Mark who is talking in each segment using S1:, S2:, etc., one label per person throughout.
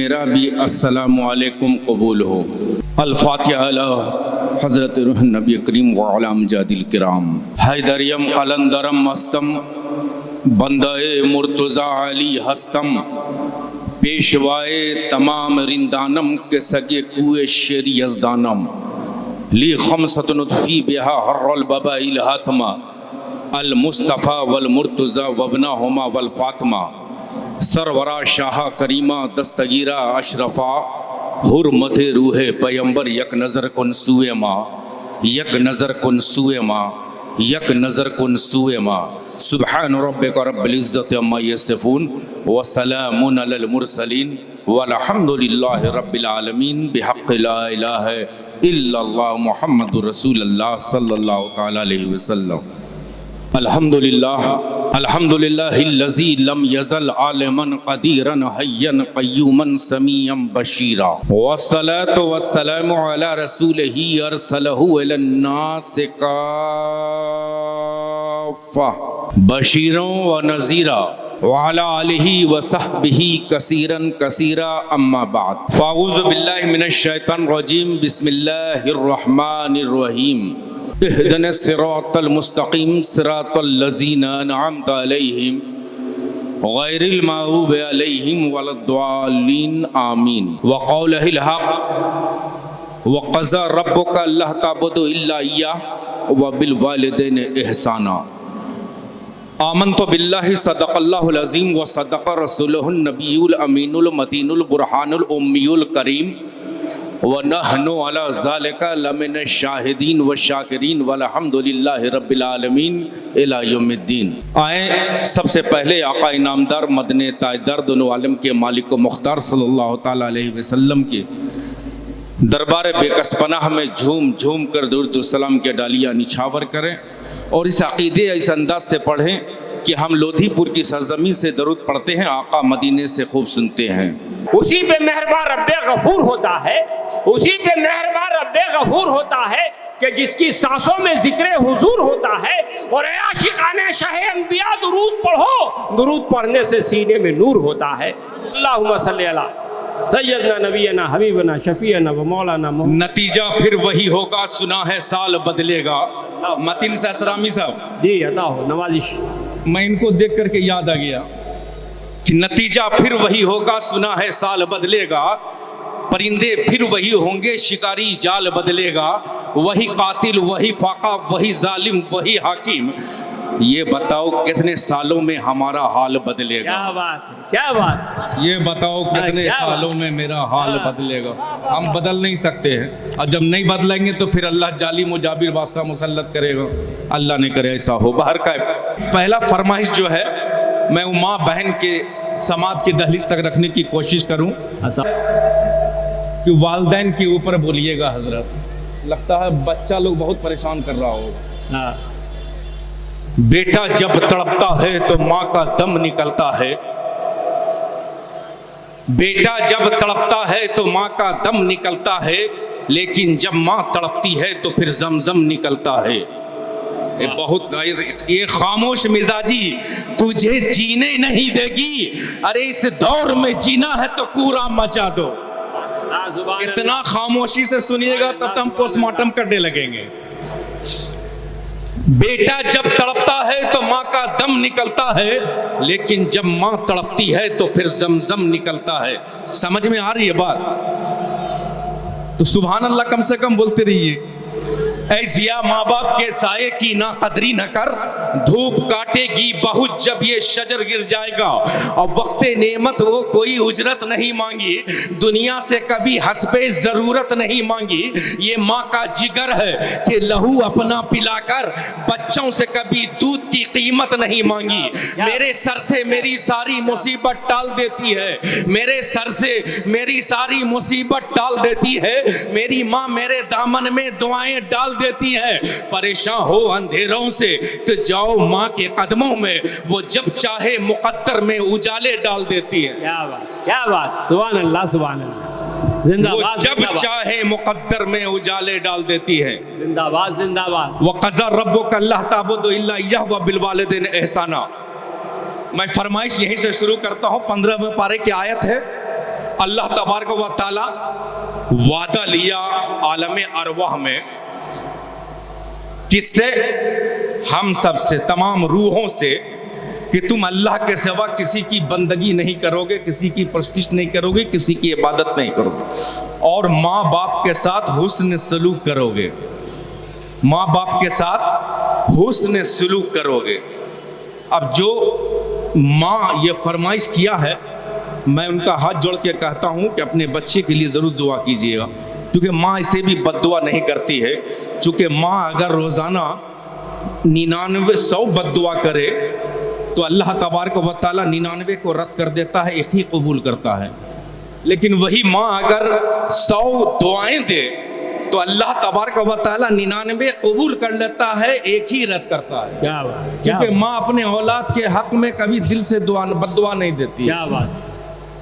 S1: میرا بھی السلام علیکم قبول ہو۔ الفاتحہ علی حضرت روح نبی کریم وعلی امجاد الکرام۔ حیدریم قلندرم مستم بندہ مرتضی علی ہستم، پیشوائے تمام رندانم کے سگے کوئے شیری یزدانم، لی خمسۃ نطفی بہا حر الببا الہاتمہ، المصطفیٰ والمرتضی وابنہما والفاطمہ، سرورا شاہ کریمہ دستگیرہ اشرفا، حرمت روح پیمبر یک نظر کن سوئے ماں، یک نظر کن سوئے ماں، یک نظر کن سوئے ماں۔ سبحان ربک رب العزت عما یصفون وسلام علی المرسلین والحمد للہ رب العالمین بحق لا الہ الا اللہ محمد رسول اللہ صلی اللہ تعالی علیہ وسلم۔ الحمدللہ الحمدللہ الذی لم یزل عالما قدیرا حیا قیوما سمیعا بشیرا، والصلاة والسلام علی رسولہ ارسلہ الی الناس کافہ بشیرا ونذیرا وعلی آلہ وصحبہ کثیرا کثیرا، اما بعد فاعوذ باللہ من الشیطان الرجیم، بسم اللہ الرحمن الرحیم۔ اہدنا الصراط المستقیم صراط الذین انعمت علیہم غیر المغضوب علیہم ولا الضالین، آمین۔ وقولہ الحق وقضى ربک اللہ تعبدوا الا ایاہ وبالوالدین احسانا۔ آمنت باللہ صدق اللہ العظیم وصدق رسولہ النبی الامین المتین البرہان الامی الکریم، وَنَحْنُ عَلَى ذَلِكَ لَمِنَ الشَّاهِدِينَ وَالشَّاكِرِينَ وَالْحَمْدُ لِلَّهِ رَبِّ الْعَالَمِينَ إِلَى يَوْمِ الدِّينِ۔ آئیں سب سے پہلے آقا انعامدار مدنِ تاجدار دونوں عالم کے مالک و مختار صلی اللہ تعالیٰ علیہ وسلم کے دربار بے کس پناہ میں جھوم جھوم کر درود السلام کے ڈالیاں نچھاور کریں، اور اس عقیدے اس انداز سے پڑھیں کہ ہم لودھی پور کی سرزمین سے درود پڑھتے ہیں، آقا مدینے سے خوب سنتے ہیں۔
S2: اسی پہ مہربان رب غفور ہوتا ہے، اسی پہ مہربان رب غفور ہوتا ہے کہ جس کی سانسوں میں ذکر حضور ہوتا ہے۔ اور اے عاشقان شاہ انبیاء درود پڑھو، درود پڑھنے سے سینے میں نور ہوتا ہے۔ اللہم صلی علی سیدنا نبینا حبیبنا شفیعنا و مولانا محمد۔
S1: نتیجہ پھر وہی ہوگا، سنا ہے سال بدلے گا۔ متین ساسرامی صاحب
S2: جی عطا ہو نوازش۔
S1: میں ان کو دیکھ کر کے یاد آ گیا کہ نتیجہ پھر وہی ہوگا، سنا ہے سال بدلے گا، پرندے پھر وہی ہوں گے، شکاری جال بدلے گا، وہی قاتل وہی فاقہ وہی ظالم وہی حاکم، یہ بتاؤ کتنے سالوں میں ہمارا حال بدلے گا؟
S2: کیا بات ہے، کیا بات،
S1: یہ بتاؤ کتنے سالوں میں میرا حال بدلے گا؟ ہم بدل نہیں سکتے ہیں، اور جب نہیں بدلیں گے تو پھر اللہ جالی مجابر واسطہ مسلط کرے گا، اللہ نے کرے ایسا ہو۔ باہر کا پہلا فرمائش جو ہے میں ماں بہن کے سماعت کی دہلیز تک رکھنے کی کوشش کروں کہ والدین کے اوپر بولیے گا حضرت، لگتا ہے بچہ لوگ بہت پریشان کر رہا ہوگا۔ بیٹا جب تڑپتا ہے تو ماں کا دم نکلتا ہے، بیٹا جب تڑپتا ہے تو ماں کا دم نکلتا ہے، لیکن جب ماں تڑپتی ہے تو پھر زمزم نکلتا ہے۔ بہت یہ خاموش مزاجی تجھے جینے نہیں دے گی، ارے اس دور میں جینا ہے تو کورا مچا دو۔ اتنا خاموشی سے سنیے گا تب ہم پوسٹ مارٹم کرنے لگیں گے۔ بیٹا جب تڑپتا ہے تو ماں کا دم نکلتا ہے، لیکن جب ماں تڑپتی ہے تو پھر زمزم نکلتا ہے۔ سمجھ میں آ رہی ہے بات؟ تو سبحان اللہ کم سے کم بولتے رہیے۔ اے ضیا ماں باپ کے سائے کی نا قدری نہ کر، دھوپ کاٹے گی بہت جب یہ شجر گر جائے گا، اور وقت نعمت وہ کوئی اجرت نہیں مانگی، دنیا سے کبھی حسب ضرورت نہیں مانگی، یہ ماں کا جگر ہے کہ لہو اپنا پلا کر بچوں سے کبھی دودھ کی قیمت نہیں مانگی۔ میرے سر سے میری ساری مصیبت ٹال دیتی ہے، میرے سر سے میری ساری مصیبت ٹال دیتی ہے، میری ماں میرے دامن میں دعائیں ڈال دیتی ہے، پریشان ہو اندھیروں سے کہ جاؤ ماں کے قدموں میں، وہ جب چاہے مقدر میں اجالے ڈال دیتی ہے۔
S2: کیا بات، کیا بات، سبحان اللہ سبحان اللہ، زندہ
S1: وہ
S2: باد،
S1: جب چاہے مقدر میں اجالے ڈال دیتی ہے۔
S2: زندہ باد، زندہ باد۔
S1: وَقَضَى رَبُّكَ أَلَّا تَعْبُدُوا إِلَّا إِيَّاهُ وَبِالْوَالِدَيْنِ إِحْسَانًا۔ میں فرمائش یہیں سے شروع کرتا ہوں، 15ویں پارے کی آیت ہے، اللہ تبارک و تعالی وعدہ لیا عالم ارواح میں کس سے؟ ہم سب سے، تمام روحوں سے، کہ تم اللہ کے سوا کسی کی بندگی نہیں کرو گے، کسی کی پرستش نہیں کرو گے، کسی کی عبادت نہیں کرو گے، اور ماں باپ کے ساتھ حسن سلوک کرو گے، ماں باپ کے ساتھ حسن سلوک کرو گے۔ اب جو ماں یہ فرمائش کیا ہے، میں ان کا ہاتھ جوڑ کے کہتا ہوں کہ اپنے بچے کے لیے ضرور دعا کیجیے گا، کیونکہ ماں اسے بھی بد دعا نہیں کرتی ہے، چونکہ ماں اگر روزانہ 99 بد دعا کرے تو اللہ تبارک و تعالیٰ 99 کو رد کر دیتا ہے، ایک ہی قبول کرتا ہے، لیکن وہی ماں اگر 100 دعائیں دے تو اللہ تبارک و تعالیٰ 99 قبول کر لیتا ہے، ایک ہی رد کرتا ہے۔
S2: کیا بات،
S1: کیونکہ ماں اپنے اولاد کے حق میں کبھی دل سے بد دعا نہیں دیتی۔
S2: کیا بات،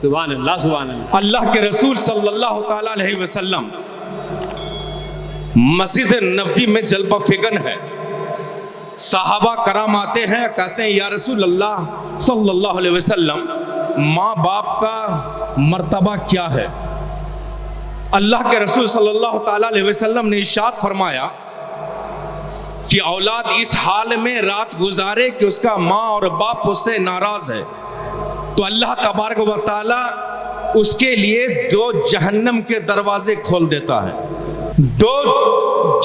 S2: سبحان اللہ سبحان اللہ۔
S1: اللہ کے رسول صلی اللہ تعالیٰ علیہ وسلم مسجد نبوی میں جلوہ فگن ہے، صحابہ کرام آتے ہیں، کہتے ہیں یا رسول اللہ صلی اللہ علیہ وسلم ماں باپ کا مرتبہ کیا ہے؟ اللہ کے رسول صلی اللہ تعالیٰ علیہ وسلم نے ارشاد فرمایا کہ اولاد اس حال میں رات گزارے کہ اس کا ماں اور باپ اس سے ناراض ہے تو اللہ تبارک و تعالیٰ اس کے لیے 2 جہنم کے دروازے کھول دیتا ہے، 2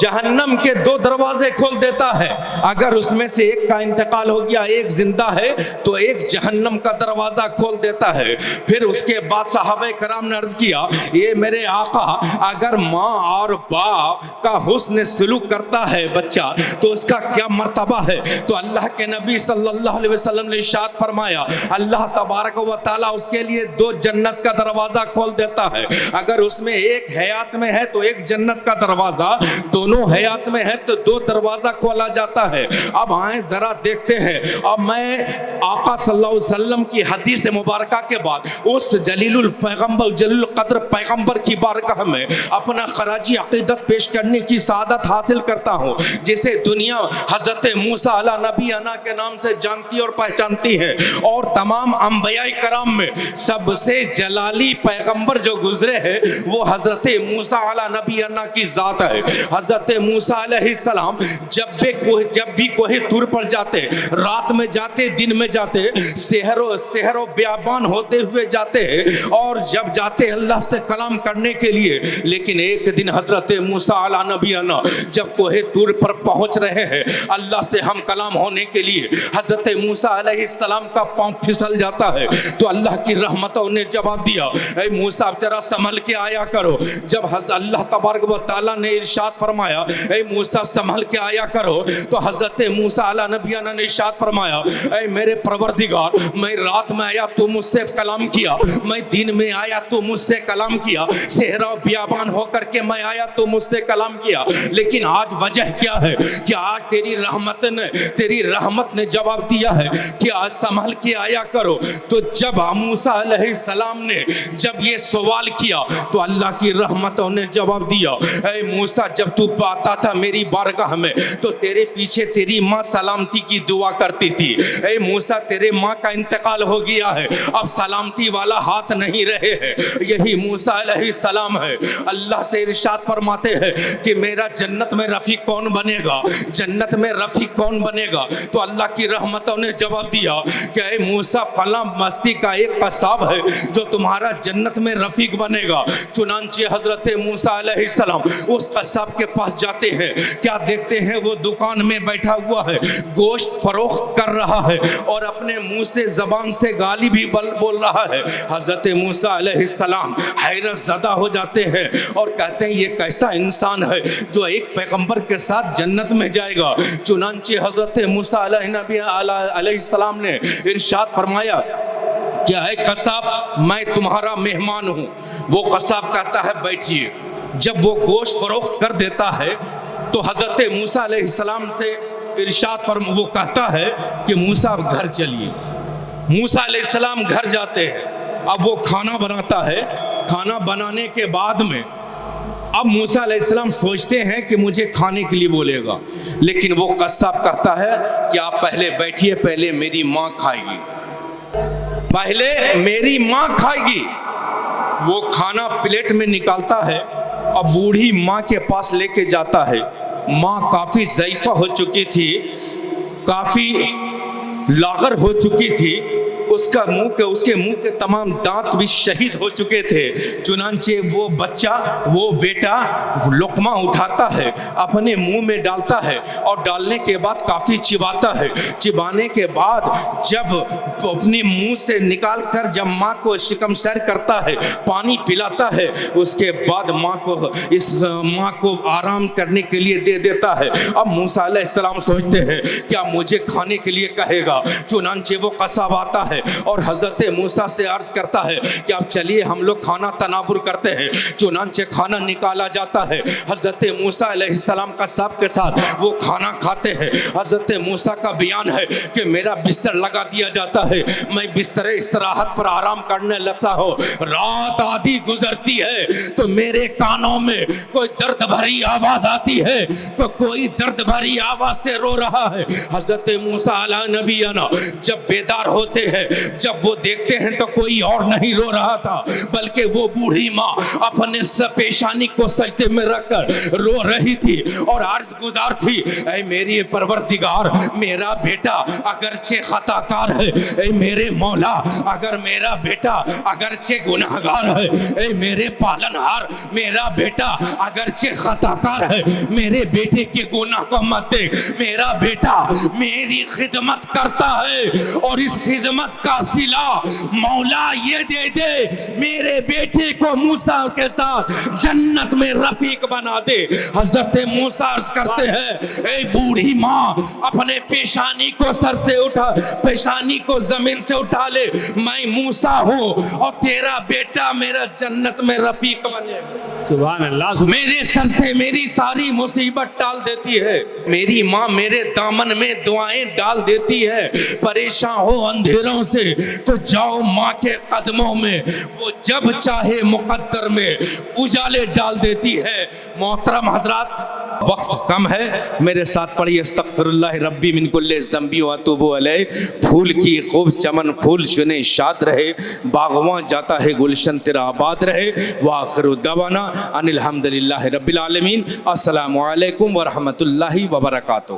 S1: جہنم کے 2 دروازے کھول دیتا ہے۔ اگر اس میں سے ایک کا انتقال ہو گیا، ایک زندہ ہے، تو ایک جہنم کا دروازہ کھول دیتا ہے۔ پھر اس کے بعد صحابہ کرام نے عرض کیا یہ میرے آقا اگر ماں اور باپ کا حسن سلوک کرتا ہے بچہ تو اس کا کیا مرتبہ ہے؟ تو اللہ کے نبی صلی اللہ علیہ وسلم نے ارشاد فرمایا اللہ تبارک و تعالیٰ اس کے لیے 2 جنت کا دروازہ کھول دیتا ہے۔ اگر اس میں ایک حیات میں ہے تو ایک جنت کا دروازہ، دونوں حیات میں ہے تو 2 دروازہ کھولا جاتا ہے۔ اب آئیں ذرا دیکھتے ہیں، اب میں آقا صلی اللہ علیہ وسلم کی حدیث مبارکہ کے بعد اس جلیل الپیغمبر جلیل القدر پیغمبر کی بارگاہ میں اپنا خراجی عقیدت پیش کرنے کی سعادت حاصل کرتا ہوں، جسے دنیا حضرت موسیٰ علیہ نبی انا کے نام سے جانتی اور پہچانتی ہے، اور تمام انبیاء کرام میں سب سے جلالی پیغمبر جو گزرے ہیں وہ حضرت موسیٰ علیہ نبی انا کی ذات ہے۔ حضرت موسیٰ علیہ السلام جب بھی کوہ طور پر جاتے، رات میں جاتے، دن میں جاتے، سحر و بیابان ہوتے ہوئے جاتے، اور جب جاتے اللہ سے کلام کرنے کے لیے، لیکن ایک دن حضرت موسیٰ علیہ نبی انا جب کوہ طور پر پہنچ رہے ہیں اللہ سے ہم کلام ہونے کے لیے، حضرت موسیٰ علیہ السلام کا پاؤں پھسل جاتا ہے تو اللہ کی رحمتوں نے جواب دیا اے موسیٰ ذرا سنبھل کے آیا کرو۔ جب اللہ تبارک و تعالیٰ نے ارشاد فرمایا اے موسیٰ سنبھل کے آیا کرو تو حضرت موسیٰ علیہ نبی نے ارشاد فرمایا اے میرے پروردگار میں رات میں آیا تو مجھ سے کلام کیا، میں دن میں آیا تو مجھ سے کلام کیا، صحرا و بیابان ہو کر کے میں آیا تو مجھ سے کلام کیا، لیکن آج وجہ کیا ہے کہ آج تیری رحمت نے جواب دیا ہے کہ آج سنبھل کے آیا کرو۔ تو جب موسیٰ علیہ السلام نے جب یہ سوال کیا تو اللہ کی رحمتوں نے جواب دیا اے موسیٰ جب تو آتا تھا میری بارگاہ میں تو تیرے پیچھے تیری ماں سلامتی کی دعا کرتی تھی، اے موسیٰ تیرے ماں کا انتقال ہو گیا ہے، اب سلامتی والا ہاتھ نہیں رہے ہیں، یہی موسیٰ علیہ السلام ہے۔ اللہ سے ارشاد فرماتے ہیں کہ میرا جنت میں رفیق کون بنے گا، جنت میں رفیق کون بنے گا؟ تو اللہ کی رحمتوں نے جواب دیا کہ اے موسیٰ فلاں بستی کا ایک قصاب ہے جو تمہارا جنت میں رفیق بنے گا۔ چنانچہ حضرت موسیٰ علیہ السلام اس قصاب کے پاس جاتے ہیں، کیا دیکھتے ہیں وہ دکان میں بیٹھا ہوا ہے، گوشت فروخت کر رہا ہے اور اپنے منہ سے زبان سے گالی بھی بول رہا ہے۔ حضرت موسیٰ علیہ السلام حیرت زدہ ہو جاتے ہیں اور کہتے ہیں یہ کیسا انسان ہے جو ایک پیغمبر کے ساتھ جنت میں جائے گا۔ چنانچہ حضرت موسیٰ علیہ السلام نے ارشاد فرمایا کیا ہے قصاب میں تمہارا مہمان ہوں۔ وہ قصاب کہتا ہے بیٹھیے۔ جب وہ گوشت فروخت کر دیتا ہے تو حضرت موسیٰ علیہ السلام سے ارشاد وہ کہتا ہے کہ موسیٰ گھر چلیے۔ موسیٰ علیہ السلام گھر جاتے ہیں، اب وہ کھانا بناتا ہے، کھانا بنانے کے بعد میں اب موسیٰ علیہ السلام سوچتے ہیں کہ مجھے کھانے کے لیے بولے گا، لیکن وہ قصاب کہتا ہے کہ آپ پہلے بیٹھیے، پہلے میری ماں کھائے گی، پہلے میری ماں کھائے گی۔ وہ کھانا پلیٹ میں نکالتا ہے اور بوڑھی ماں کے پاس لے کے جاتا ہے. ماں کافی ضعیفہ ہو چکی تھی, کافی لاغر ہو چکی تھی, اس کے منہ کے تمام دانت بھی شہید ہو چکے تھے. چنانچہ وہ بچہ, وہ بیٹا لقمہ اٹھاتا ہے, اپنے منہ میں ڈالتا ہے اور ڈالنے کے بعد کافی چباتا ہے. چبانے کے بعد جب اپنے منہ سے نکال کر جب ماں کو شکم سیر کرتا ہے, پانی پلاتا ہے, اس کے بعد ماں کو آرام کرنے کے لیے دے دیتا ہے. اب موسیٰ علیہ السلام سوچتے ہیں کیا مجھے کھانے کے لیے کہے گا. چنانچہ وہ قصاب آتا ہے اور حضرت موسیٰ سے عرض کرتا ہے کہ اب چلیے ہم لوگ کھانا تناور کرتے ہیں. چنانچہ کھانا نکالا جاتا ہے. حضرت موسیٰ علیہ السلام قصاب کے ساتھ وہ کھانا کھاتے ہیں. حضرت موسیٰ کا بیان ہے کہ میرا بستر لگا دیا جاتا ہے, میں بستر استراحت پر آرام کرنے لگتا ہوں. رات آدھی گزرتی ہے تو میرے کانوں میں کوئی درد بھری آواز آتی ہے, تو کوئی درد بھری آواز سے رو رہا ہے. حضرت موسیٰ علیہ نبینا جب بیدار ہوتے ہیں, جب وہ دیکھتے ہیں تو کوئی اور نہیں رو رہا تھا بلکہ وہ بوڑھی ماں اپنے پیشانی کو سجدے میں رکھ کر رو رہی تھی اور عرض گزار تھی, اے میری پروردگار, میرا بیٹا اگرچہ خطا کار ہے, اے میرے مولا اگر میرا بیٹا اگرچہ گناہگار ہے, اے میرے پالنہار میرا بیٹا اگرچہ خطا کار ہے, میرے بیٹے کے گناہ کو مت دیکھ. میرا بیٹا میری خدمت کرتا ہے اور اس خدمت کا صلہ مولا یہ دے دے, میرے بیٹے کو موسیٰ کے ساتھ جنت میں رفیق بنا دے. حضرت موسیٰ عرض کرتے ہیں, اے بوڑھی ماں اپنے پیشانی کو سر سے اٹھا, پیشانی کو زمین سے اٹھا لے, میں موسیٰ ہوں اور تیرا بیٹا میرا جنت میں رفیق بنے.
S2: سبحان اللہ.
S1: میرے سر سے میری ساری مصیبت ٹال دیتی ہے. میری ماں میرے دامن میں دعائیں ڈال دیتی ہے. پریشان ہو اندھیروں سے تو جاؤ ماں کے قدموں میں, وہ جب چاہے مقدر میں اجالے ڈال دیتی ہے. محترم حضرات, وقت کم ہے, میرے ساتھ پڑھیے استغفر اللہ ربی من کل ذنب و اتوب الیہ. پھول کی خوب چمن پھول چنے شاد رہے, باغواں جاتا ہے گلشن تیرا آباد رہے. وآخر دعوانا ان الحمدللہ رب العالمین. السلام علیکم ورحمۃ اللہ وبرکاتہ.